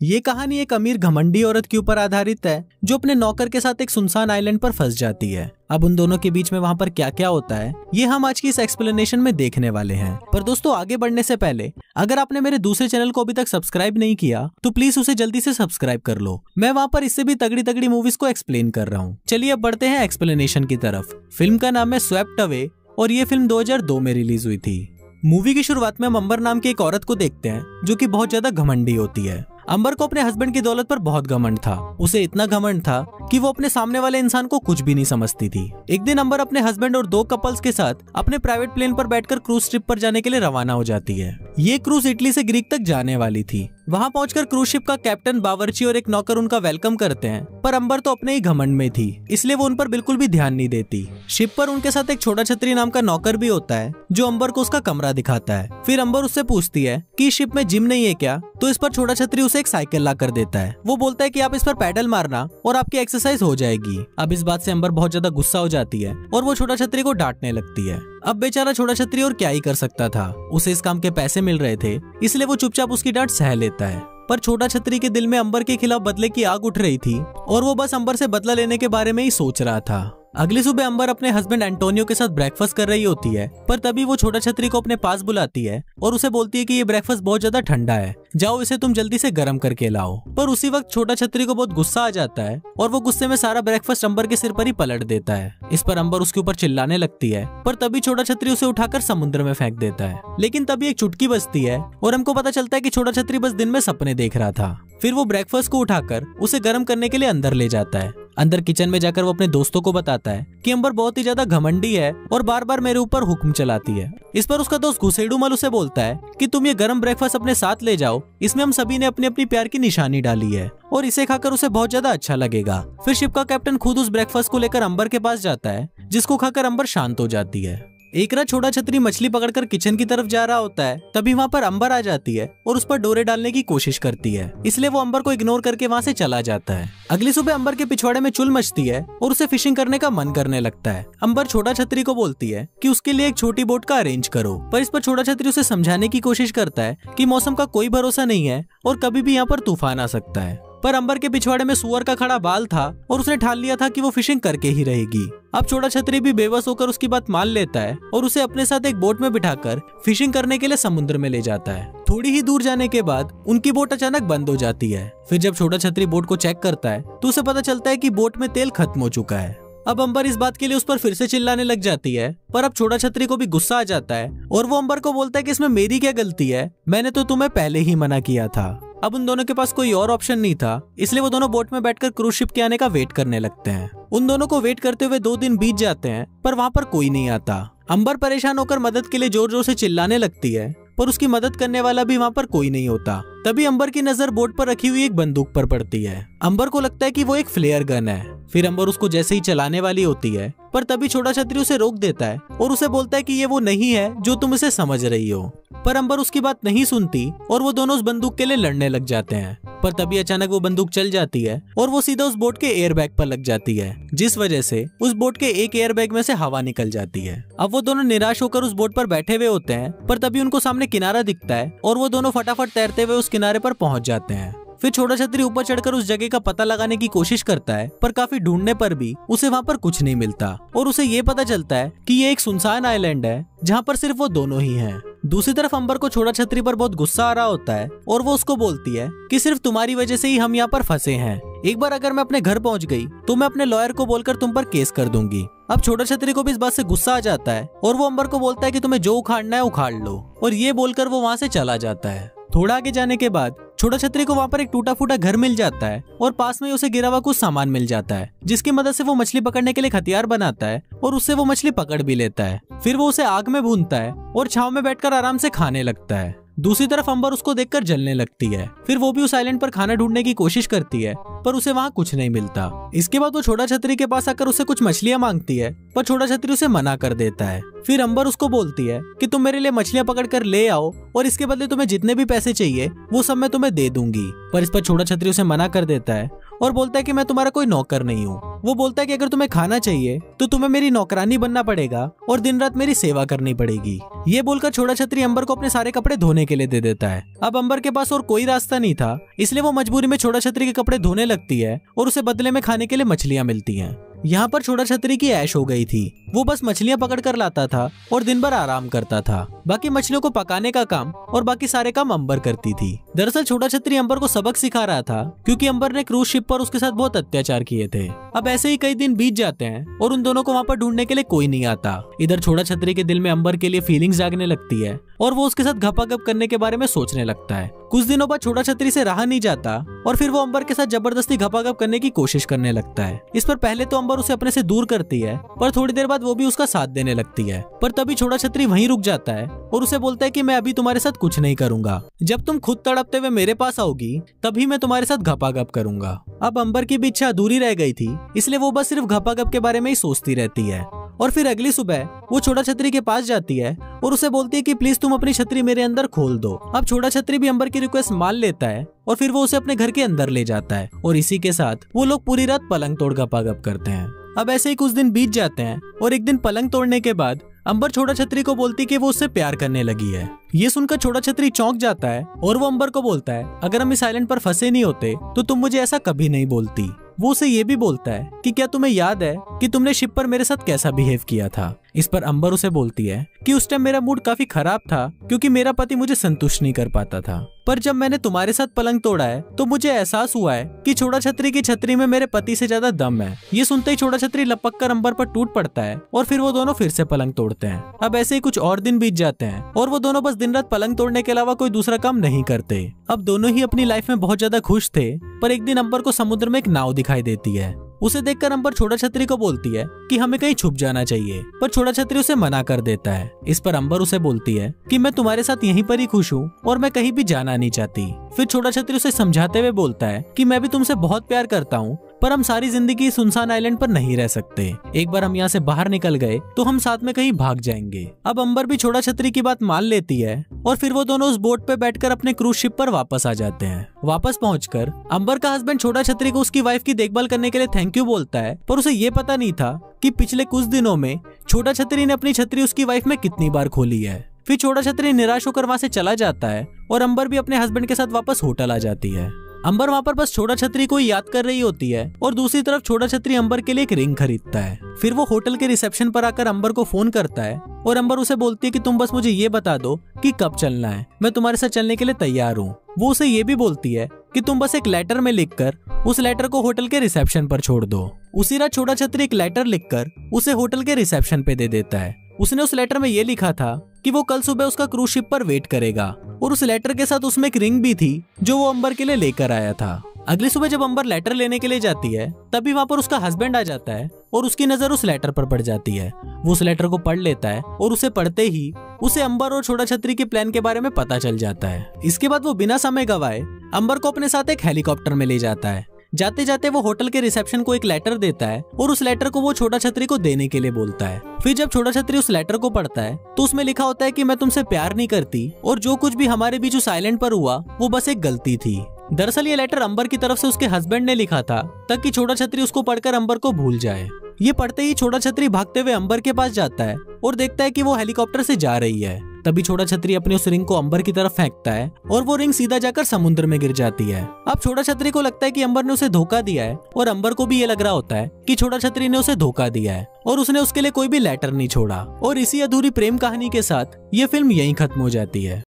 ये कहानी एक अमीर घमंडी औरत के ऊपर आधारित है जो अपने नौकर के साथ एक सुनसान आइलैंड पर फंस जाती है। अब उन दोनों के बीच में वहाँ पर क्या क्या होता है ये हम आज की इस एक्सप्लेनेशन में देखने वाले हैं। पर दोस्तों आगे बढ़ने से पहले अगर आपने मेरे दूसरे चैनल को अभी तक सब्सक्राइब नहीं किया तो प्लीज उसे जल्दी से सब्सक्राइब कर लो। मैं वहाँ पर इससे भी तगड़ी तगड़ी मूवीज को एक्सप्लेन कर रहा हूँ। चलिए अब बढ़ते हैं एक्सप्लेनेशन की तरफ। फिल्म का नाम है स्वेप्ट अवे और ये फिल्म 2002 में रिलीज हुई थी। मूवी की शुरुआत में हम अंबर नाम की एक औरत को देखते हैं जो कि बहुत ज्यादा घमंडी होती है। अंबर को अपने हस्बैंड की दौलत पर बहुत घमंड था। उसे इतना घमंड था कि वो अपने सामने वाले इंसान को कुछ भी नहीं समझती थी। एक दिन अंबर अपने हस्बैंड और 2 कपल्स के साथ अपने प्राइवेट प्लेन पर बैठकर क्रूज ट्रिप पर जाने के लिए रवाना हो जाती है। ये क्रूज इटली से ग्रीक तक जाने वाली थी। वहाँ पहुंचकर क्रूज शिप का कैप्टन, बावर्ची और एक नौकर उनका वेलकम करते हैं, पर अंबर तो अपने ही घमंड में थी इसलिए वो उन पर बिल्कुल भी ध्यान नहीं देती। शिप पर उनके साथ एक छोटा छतरी नाम का नौकर भी होता है जो अंबर को उसका कमरा दिखाता है। फिर अंबर उससे पूछती है कि शिप में जिम नहीं है क्या, तो इस पर छोटा छतरी उसे एक साइकिल ला कर देता है। वो बोलता है कि आप इस पर पैडल मारना और आपकी एक्सरसाइज हो जाएगी। अब इस बात से अंबर बहुत ज्यादा गुस्सा हो जाती है और वो छोटा छतरी को डांटने लगती है। अब बेचारा छोटा छतरी और क्या ही कर सकता था, उसे इस काम के पैसे मिल रहे थे इसलिए वो चुपचाप उसकी डांट सह लेता है। पर छोटा छतरी के दिल में अंबर के खिलाफ बदले की आग उठ रही थी और वो बस अंबर से बदला लेने के बारे में ही सोच रहा था। अगली सुबह अंबर अपने हस्बैंड एंटोनियो के साथ ब्रेकफास्ट कर रही होती है, पर तभी वो छोटा छतरी को अपने पास बुलाती है और उसे बोलती है कि ये ब्रेकफास्ट बहुत ज्यादा ठंडा है, जाओ इसे तुम जल्दी से गर्म करके लाओ। पर उसी वक्त छोटा छतरी को बहुत गुस्सा आ जाता है और वो गुस्से में सारा ब्रेकफास्ट अंबर के सिर पर ही पलट देता है। इस पर अंबर उसके ऊपर चिल्लाने लगती है, पर तभी छोटा छतरी उसे उठाकर समुद्र में फेंक देता है। लेकिन तभी एक चुटकी बजती है और हमको पता चलता है कि छोटा छतरी बस दिन में सपने देख रहा था। फिर वो ब्रेकफास्ट को उठाकर उसे गर्म करने के लिए अंदर ले जाता है। अंदर किचन में जाकर वो अपने दोस्तों को बताता है कि अंबर बहुत ही ज्यादा घमंडी है और बार बार मेरे ऊपर हुक्म चलाती है। इस पर उसका दोस्त घुसेड़ूमल उसे बोलता है कि तुम ये गर्म ब्रेकफास्ट अपने साथ ले जाओ, इसमें हम सभी ने अपनी अपनी प्यार की निशानी डाली है और इसे खाकर उसे बहुत ज्यादा अच्छा लगेगा। फिर शिप का कैप्टन खुद उस ब्रेकफास्ट को लेकर अंबर के पास जाता है, जिसको खाकर अंबर शांत हो जाती है। एक रात छोटा छतरी मछली पकड़कर किचन की तरफ जा रहा होता है, तभी वहाँ पर अंबर आ जाती है और उस पर डोरे डालने की कोशिश करती है, इसलिए वो अंबर को इग्नोर करके वहाँ से चला जाता है। अगली सुबह अंबर के पिछवाड़े में चुल मचती है और उसे फिशिंग करने का मन करने लगता है। अंबर छोटा छतरी को बोलती है कि उसके लिए एक छोटी बोट का अरेंज करो, पर इस पर छोटा छतरी उसे समझाने की कोशिश करता है कि मौसम का कोई भरोसा नहीं है और कभी भी यहाँ पर तूफान आ सकता है। पर अंबर के पिछवाड़े में सुअर का खड़ा बाल था और उसने ठान लिया था कि वो फिशिंग करके ही रहेगी। अब छोटा छतरी भी बेबस होकर उसकी बात मान लेता है और उसे अपने साथ एक बोट में बिठाकर फिशिंग करने के लिए समुद्र में ले जाता है। थोड़ी ही दूर जाने के बाद उनकी बोट अचानक बंद हो जाती है। फिर जब छोटा छतरी बोट को चेक करता है तो उसे पता चलता है कि बोट में तेल खत्म हो चुका है। अब अंबर इस बात के लिए उस पर फिर से चिल्लाने लग जाती है, पर अब छोटा छतरी को भी गुस्सा आ जाता है और वो अंबर को बोलता है कि इसमें मेरी क्या गलती है, मैंने तो तुम्हें पहले ही मना किया था। अब उन दोनों के पास कोई और ऑप्शन नहीं था, इसलिए वो दोनों बोट में बैठकर क्रूज शिप के आने का वेट करने लगते हैं। उन दोनों को वेट करते हुए 2 दिन बीत जाते हैं, पर वहाँ पर कोई नहीं आता। अंबर परेशान होकर मदद के लिए जोर जोर से चिल्लाने लगती है, पर उसकी मदद करने वाला भी वहाँ पर कोई नहीं होता। तभी अंबर की नजर बोट पर रखी हुई एक बंदूक पर पड़ती है। अंबर को लगता है कि वो एक फ्लेयर गन है। फिर अंबर उसको जैसे ही चलाने वाली होती है, पर तभी छोटा छतरी उसे रोक देता है और उसे बोलता है कि ये वो नहीं है जो तुम इसे समझ रही हो। पर अंबर उसकी बात नहीं सुनती और वो दोनों उस बंदूक के लिए लड़ने लग जाते हैं। पर तभी अचानक वो बंदूक चल जाती है और वो सीधा उस बोट के एयरबैग पर लग जाती है, जिस वजह से उस बोट के एक एयरबैग में से हवा निकल जाती है। अब वो दोनों निराश होकर उस बोट पर बैठे हुए होते हैं, पर तभी उनको सामने किनारा दिखता है और वो दोनों फटाफट तैरते हुए उस किनारे पर पहुंच जाते हैं। फिर छोटा छतरी ऊपर चढ़कर उस जगह का पता लगाने की कोशिश करता है, पर काफी ढूंढने पर भी उसे वहाँ पर कुछ नहीं मिलता और उसे ये पता चलता है कि ये एक सुनसान आइलैंड है जहाँ पर सिर्फ वो दोनों ही हैं। दूसरी तरफ अंबर को छोटा छतरी पर बहुत गुस्सा आ रहा होता है और वो उसको बोलती है कि सिर्फ तुम्हारी वजह से ही हम यहाँ पर फंसे हैं। एक बार अगर मैं अपने घर पहुँच गई तो मैं अपने लॉयर को बोलकर तुम पर केस कर दूंगी। अब छोटा छतरी को भी इस बात से गुस्सा आ जाता है और वो अंबर को बोलता है कि तुम्हें जो उखाड़ना है उखाड़ लो, और ये बोलकर वो वहाँ से चला जाता है। थोड़ा आगे जाने के बाद छोटा छतरी को वहाँ पर एक टूटा फूटा घर मिल जाता है और पास में उसे गिरा हुआ कुछ सामान मिल जाता है, जिसकी मदद से वो मछली पकड़ने के लिए हथियार बनाता है और उससे वो मछली पकड़ भी लेता है। फिर वो उसे आग में भूनता है और छांव में बैठकर आराम से खाने लगता है। दूसरी तरफ अंबर उसको देखकर जलने लगती है। फिर वो भी उस आइलैंड पर खाना ढूंढने की कोशिश करती है, पर उसे वहाँ कुछ नहीं मिलता। इसके बाद वो छोटा छतरी के पास आकर उसे कुछ मछलियाँ मांगती है, पर छोटा छतरी उसे मना कर देता है। फिर अंबर उसको बोलती है कि तुम मेरे लिए मछलियाँ पकड़ कर ले आओ और इसके बदले तुम्हें जितने भी पैसे चाहिए वो सब मैं तुम्हें दे दूंगी। पर इस पर छोटा छतरी उसे मना कर देता है और बोलता है कि मैं तुम्हारा कोई नौकर नहीं हूँ। वो बोलता है कि अगर तुम्हें खाना चाहिए तो तुम्हें मेरी नौकरानी बनना पड़ेगा और दिन रात मेरी सेवा करनी पड़ेगी। ये बोलकर छोटा छतरी अंबर को अपने सारे कपड़े धोने के लिए दे देता है। अब अंबर के पास और कोई रास्ता नहीं था, इसलिए वो मजबूरी में छोटा छतरी के कपड़े धोने लगती है और उसे बदले में खाने के लिए मछलियां मिलती हैं। यहाँ पर छोटा छतरी की ऐश हो गई थी। वो बस मछलियां पकड़ कर लाता था और दिन भर आराम करता था। बाकी मछलियों को पकाने का काम और बाकी सारे काम अंबर करती थी। दरअसल छोटा छतरी अंबर को सबक सिखा रहा था, क्योंकि अंबर ने क्रूज शिप पर उसके साथ बहुत अत्याचार किए थे। अब ऐसे ही कई दिन बीत जाते हैं और उन दोनों को वहाँ पर ढूंढने के लिए कोई नहीं आता। इधर छोटा छतरी के दिल में अंबर के लिए फीलिंग्स जागने लगती है और वो उसके साथ घपाघप करने के बारे में सोचने लगता है। कुछ दिनों बाद छोटा छतरी से रहा नहीं जाता और फिर वो अंबर के साथ जबरदस्ती घपाघप करने की कोशिश करने लगता है। इस पर पहले तो अंबर उसे अपने से दूर करती है, पर थोड़ी देर बाद वो भी उसका साथ देने लगती है। पर तभी छोटा छतरी वहीं रुक जाता है और उसे बोलता है कि मैं अभी तुम्हारे साथ कुछ नहीं करूंगा। जब तुम खुद तड़पते हुए मेरे पास आओगी तभी मैं तुम्हारे साथ घपाघप करूंगा। अब अंबर की भी इच्छा अधूरी रह गई थी, इसलिए वो बस सिर्फ घपाघप के बारे में ही सोचती रहती है। और फिर अगली सुबह वो छोटा छतरी के पास जाती है और उसे बोलती है कि प्लीज तुम अपनी छतरी मेरे अंदर खोल दो। अब छोटा छतरी भी अंबर की रिक्वेस्ट मान लेता है और फिर वो उसे अपने घर के अंदर ले जाता है और इसी के साथ वो लोग पूरी रात पलंग तोड़ घपाघप करते हैं। अब ऐसे ही कुछ दिन बीत जाते हैं और एक दिन पलंग तोड़ने के बाद अंबर छोटा छतरी को बोलती कि वो उससे प्यार करने लगी है। ये सुनकर छोटा छतरी चौंक जाता है और वो अंबर को बोलता है अगर हम इस आइलैंड पर फंसे नहीं होते तो तुम मुझे ऐसा कभी नहीं बोलती। वो उसे ये भी बोलता है कि क्या तुम्हें याद है कि तुमने शिप पर मेरे साथ कैसा बिहेव किया था। इस पर अंबर उसे बोलती है कि उस टाइम मेरा मूड काफी खराब था, क्योंकि मेरा पति मुझे संतुष्ट नहीं कर पाता था। पर जब मैंने तुम्हारे साथ पलंग तोड़ा है तो मुझे एहसास हुआ है कि छोटा छतरी की छतरी में मेरे पति से ज्यादा दम है। ये सुनते ही छोटा छतरी लपक कर अंबर पर टूट पड़ता है और फिर वो दोनों फिर से पलंग तोड़ते हैं। अब ऐसे ही कुछ और दिन बीत जाते हैं और वो दोनों बस दिन रात पलंग तोड़ने के अलावा कोई दूसरा काम नहीं करते। अब दोनों ही अपनी लाइफ में बहुत ज्यादा खुश थे, पर एक दिन अंबर को समुद्र में एक नाव दिखाई देती है। उसे देखकर अंबर छोटा छतरी को बोलती है कि हमें कहीं छुप जाना चाहिए, पर छोटा छतरी उसे मना कर देता है। इस पर अंबर उसे बोलती है कि मैं तुम्हारे साथ यहीं पर ही खुश हूँ और मैं कहीं भी जाना नहीं चाहती। फिर छोटा छतरी उसे समझाते हुए बोलता है कि मैं भी तुमसे बहुत प्यार करता हूँ, पर हम सारी जिंदगी सुनसान आइलैंड पर नहीं रह सकते। एक बार हम यहाँ से बाहर निकल गए तो हम साथ में कहीं भाग जाएंगे। अब अंबर भी छोटा छतरी की बात मान लेती है और फिर वो दोनों उस बोट पे बैठकर अपने क्रूज शिप पर वापस आ जाते हैं। वापस पहुंचकर अंबर का हस्बैंड छोटा छतरी को उसकी वाइफ की देखभाल करने के लिए थैंक यू बोलता है, पर उसे ये पता नहीं था कि पिछले कुछ दिनों में छोटा छतरी ने अपनी छतरी उसकी वाइफ में कितनी बार खोली है। फिर छोटा छतरी निराश होकर वहाँ से चला जाता है और अंबर भी अपने हस्बैंड के साथ वापस होटल आ जाती है। अंबर वहाँ पर बस छोटा छतरी को याद कर रही होती है और दूसरी तरफ छोटा छतरी अंबर के लिए एक रिंग खरीदता है। फिर वो होटल के रिसेप्शन पर आकर अंबर को फोन करता है और अंबर उसे बोलती है कि तुम बस मुझे ये बता दो कि कब चलना है, मैं तुम्हारे साथ चलने के लिए तैयार हूँ। वो उसे ये भी बोलती है कि तुम बस एक लेटर में लिखकर उस लेटर को होटल के रिसेप्शन पर छोड़ दो। उसी रात छोटा छतरी एक लेटर लिखकर उसे होटल के रिसेप्शन पे दे देता है। उसने उस लेटर में ये लिखा था कि वो कल सुबह उसका क्रूज शिप पर वेट करेगा और उस लेटर के साथ उसमें एक रिंग भी थी जो वो अंबर के लिए लेकर आया था। अगली सुबह जब अंबर लेटर लेने के लिए जाती है तभी वहाँ पर उसका हस्बैंड आ जाता है और उसकी नजर उस लेटर पर पड़ जाती है। वो उस लेटर को पढ़ लेता है और उसे पढ़ते ही उसे अंबर और छोटा छतरी के प्लान के बारे में पता चल जाता है। इसके बाद वो बिना समय गवाए अंबर को अपने साथ एक हेलीकॉप्टर में ले जाता है। जाते जाते वो होटल के रिसेप्शन को एक लेटर देता है और उस लेटर को वो छोटा छतरी को देने के लिए बोलता है। फिर जब छोटा छतरी उस लेटर को पढ़ता है तो उसमें लिखा होता है कि मैं तुमसे प्यार नहीं करती और जो कुछ भी हमारे बीच उस आइलैंड पर हुआ वो बस एक गलती थी। दरअसल ये लेटर अंबर की तरफ से उसके हस्बैंड ने लिखा था ताकि छोटा छतरी उसको पढ़कर अंबर को भूल जाए। ये पढ़ते ही छोटा छतरी भागते हुए अंबर के पास जाता है और देखता है कि वो हेलीकॉप्टर से जा रही है। तभी छोटा छतरी अपनी उस रिंग को अंबर की तरफ फेंकता है और वो रिंग सीधा जाकर समुद्र में गिर जाती है। अब छोटा छतरी को लगता है कि अंबर ने उसे धोखा दिया है और अंबर को भी ये लग रहा होता है कि छोटा छतरी ने उसे धोखा दिया है और उसने उसके लिए कोई भी लेटर नहीं छोड़ा। और इसी अधूरी प्रेम कहानी के साथ ये फिल्म यहीं खत्म हो जाती है।